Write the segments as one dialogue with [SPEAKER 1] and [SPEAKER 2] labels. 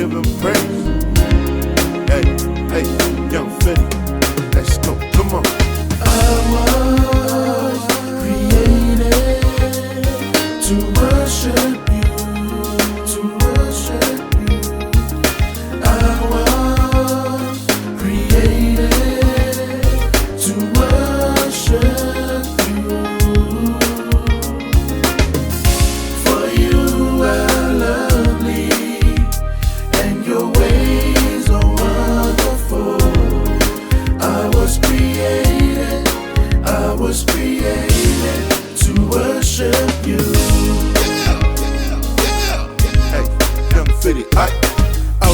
[SPEAKER 1] give him praise. Hey, hey, Young Fetty, let's go, come on.
[SPEAKER 2] I was created to worship you, to worship you. I was created to worship you. For you are lovely, and your ways are wonderful. I was created to worship you.
[SPEAKER 1] Hey, Young Fetty,
[SPEAKER 3] I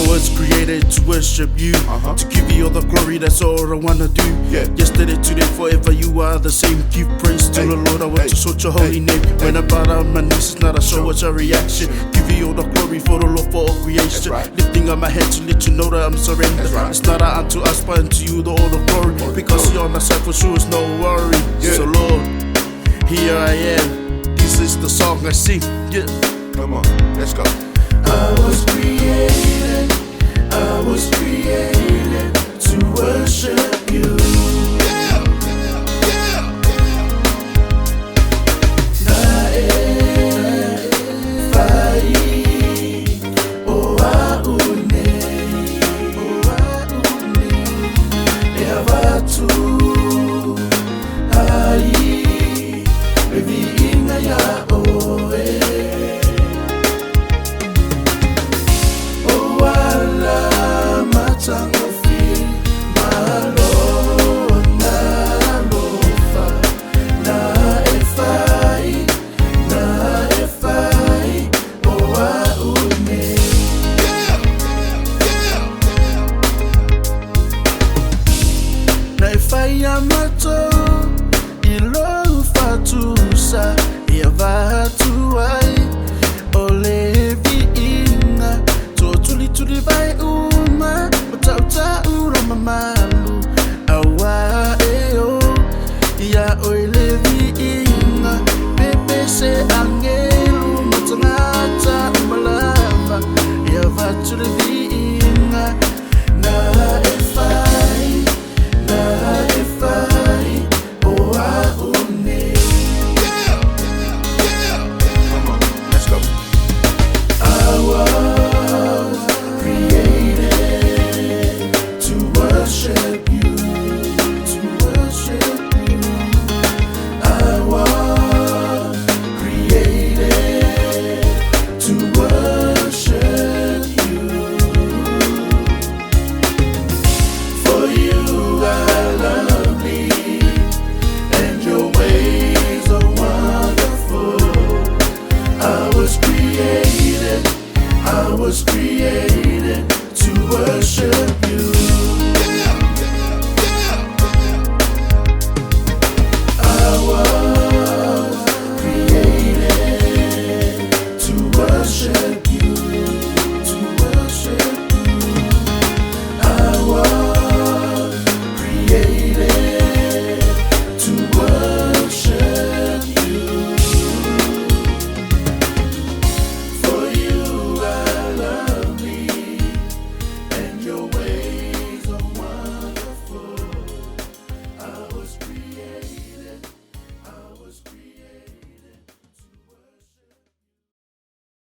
[SPEAKER 3] was created to worship you, to give you all the glory, that's all I wanna do.
[SPEAKER 1] Yeah.
[SPEAKER 3] Yesterday, today, forever, you are the same. Give praise to the Lord, I want to sort your holy name. When I bow down my knees, it's not a show, it's a reaction. Give you all the glory for the Lord, for all creation.
[SPEAKER 1] Right.
[SPEAKER 3] Lifting up my head to let you know that I'm surrendered.
[SPEAKER 1] Right.
[SPEAKER 3] It's not unto us, but unto you, the all the glory. Because you're on the side for sure, it's no worry.
[SPEAKER 1] Yeah.
[SPEAKER 3] So Lord, here I am. This is the song I sing. Yeah.
[SPEAKER 1] come on, let's go.
[SPEAKER 2] I was created to worship you. Yamato, ilo fatusa, yavatuai, olevi inga, tuli vai uma, utauta ura mamalu, awa eo, ya olevi inga, pepe se angelu, matangata umalava, yavatuli inga, na efai.
[SPEAKER 1] Come on, let's go.
[SPEAKER 2] I was created to worship you, to worship you. I was created to worship you. For you are lovely, and your ways are wonderful. I was created to worship